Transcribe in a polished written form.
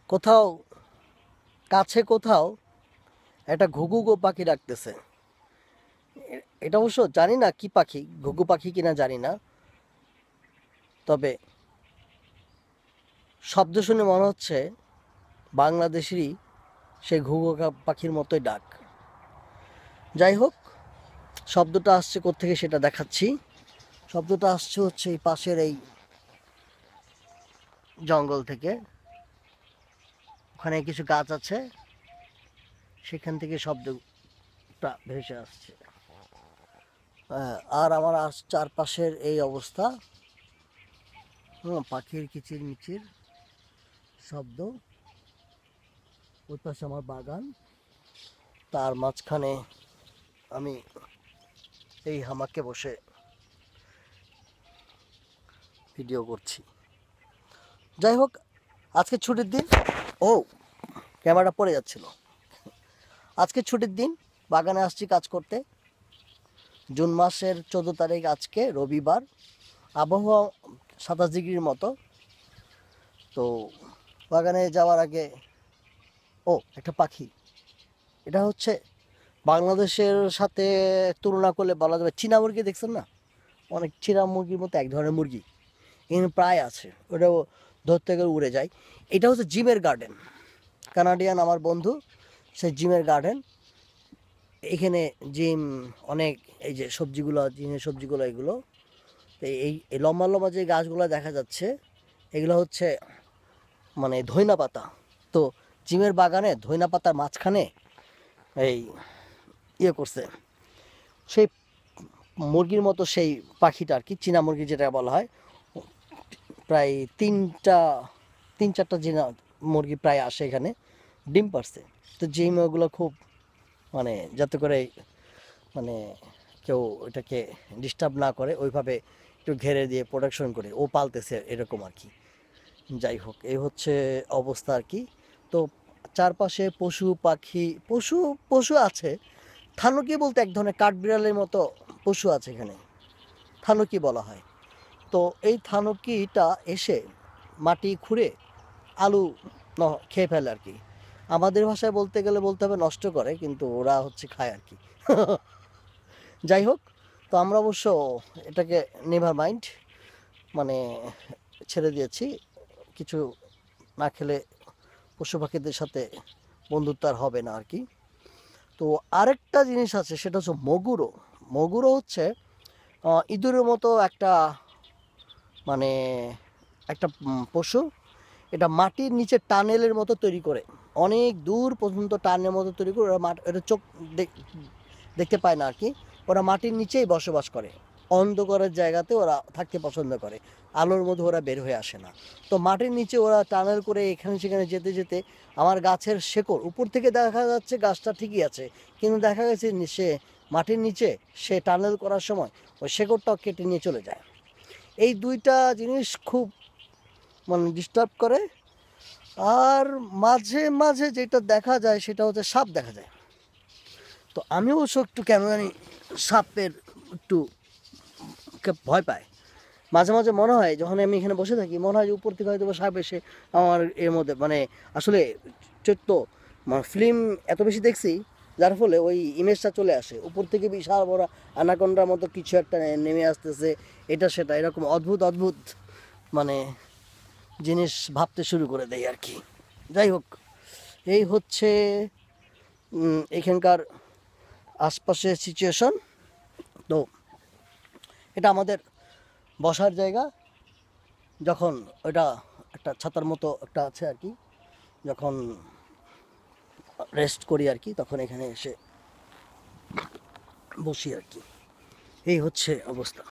কোথাও কাছে কোথাও একটা ঘুঘু পাখি ডাকতেছে। এটা অবশ্য জানি না কি পাখি, ঘুঘু পাখি কিনা জানি না, তবে শব্দ শুনে মনে হচ্ছে বাংলাদেশেরই সেই ঘুঘু পাখির মতোই ডাক। যাই হোক, শব্দটা আসছে কোত্থেকে সেটা দেখাচ্ছি। শব্দটা আসছে হচ্ছে এই পাশের এই জঙ্গল থেকে। ওখানে কিছু গাছ আছে, সেখান থেকে শব্দটা ভেসে আসছে। আর আমার চারপাশের এই অবস্থা। পাখির কিচির মিচির শব্দ। ওই পাশে আমার বাগান, তার মাঝখানে আমি এই হামাকে বসে ভিডিও করছি। যাই হোক, আজকে ছুটির দিন। ও, ক্যামেরাটা পড়ে যাচ্ছিল। আজকে ছুটির দিন, বাগানে আসছি কাজ করতে। জুন মাসের 14 তারিখ, আজকে রবিবার। আবহাওয়া 27 ডিগ্রির মতো। তো বাগানে যাওয়ার আগে একটা পাখি, এটা হচ্ছে বাংলাদেশের সাথে তুলনা করলে বলা যাবে চীনা মুরগি। দেখছেন না, অনেক চীনা মুরগির মতো এক ধরনের মুরগি এখানে প্রায় আছে। ওটাও ধরতে গেলে উড়ে যায়। এটা হচ্ছে জিমের গার্ডেন, কানাডিয়ান আমার বন্ধু, সেই জিমের গার্ডেন। এখানে জিম অনেক, এই যে সবজিগুলো, জিমের সবজিগুলো এগুলো। তো এই লম্বা লম্বা যে গাছগুলো দেখা যাচ্ছে, এগুলো হচ্ছে মানে ধইনা পাতা। তো জিমের বাগানে ধইনা পাতার মাঝখানে এই করছে সেই মুরগির মতো সেই পাখিটা আর কি, চীনা মুরগি যেটা বলা হয়। প্রায় তিন চারটা চীনা মুরগি প্রায় আসে এখানে, ডিম পারছে। তো জিম ওগুলো খুব মানে যাতে করে মানে কেউ এটাকে ডিস্টার্ব না করে ওইভাবে একটু ঘেরে দিয়ে প্রোটেকশন করে ও পালতেছে এরকম আর কি। যাই হোক, এই হচ্ছে অবস্থা আর কি। তো চারপাশে পশু পাখি, পশু আছে। থানুকি বলতে এক ধরনের কাঠবিড়ালের মতো পশু আছে এখানে, থানুকি বলা হয়। তো এই থানুকিটা এসে মাটি খুঁড়ে আলু খেয়ে ফেলে আর কি। আমাদের ভাষায় বলতে গেলে বলতে হবে নষ্ট করে, কিন্তু ওরা হচ্ছে খায় আর কি। যাই হোক, তো আমরা অবশ্য এটাকে নেভার মাইন্ড, মানে ছেড়ে দিয়েছি। কিছু না খেলে পশু পাখিদের সাথে বন্ধুত্ব আর হবে না আর কি। তো আরেকটা জিনিস আছে, সেটা হচ্ছে মগুরো। মগুরো হচ্ছে ইঁদুরের মতো একটা মানে একটা পশু। এটা মাটির নিচে টানেলের মতো তৈরি করে, অনেক দূর পর্যন্ত টানেলের মতো তৈরি করে। ওরা এটা চোখ দেখতে পায় না আর কি। ওরা মাটির নিচেই বসবাস করে, অন্ধকারের জায়গাতে ওরা থাকতে পছন্দ করে, আলোর মধ্যে ওরা বের হয়ে আসে না। তো মাটির নিচে ওরা টানেল করে এখানে সেখানে যেতে যেতে আমার গাছের শেকড়, উপর থেকে দেখা যাচ্ছে গাছটা ঠিকই আছে, কিন্তু দেখা গেছে সে মাটির নিচে সে টানেল করার সময় ওই শেকড়টাও কেটে নিয়ে চলে যায়। এই দুইটা জিনিস খুব মানে ডিস্টার্ব করে। আর মাঝে মাঝে যেটা দেখা যায় সেটা হচ্ছে সাপ দেখা যায়। তো আমি অবশ্য একটু কেন জানি সাপের একটু ভয় পাই। মাঝে মাঝে মনে হয়, যখন আমি এখানে বসে থাকি, মনে হয় যে উপর থেকে হয়তো সাপ এসে আমার এর মধ্যে মানে আসলে চৈত্য ফিল্ম এত বেশি দেখছি, যার ফলে ওই ইমেজটা চলে আসে উপর থেকে বিশাল বড় অ্যানাকোন্ডার মতো কিছু একটা নেমে আসতেছে, এটা সেটা এরকম অদ্ভুত অদ্ভুত মানে জিনিস ভাবতে শুরু করে দেয় আর কি। যাই হোক, এই হচ্ছে এখানকার আশপাশের সিচুয়েশন। তো এটা আমাদের বসার জায়গা। যখন ওটা একটা ছাতার মতো একটা আছে আর কি, যখন রেস্ট করি আর কি, তখন এখানে এসে বসি আর কি। এই হচ্ছে অবস্থা।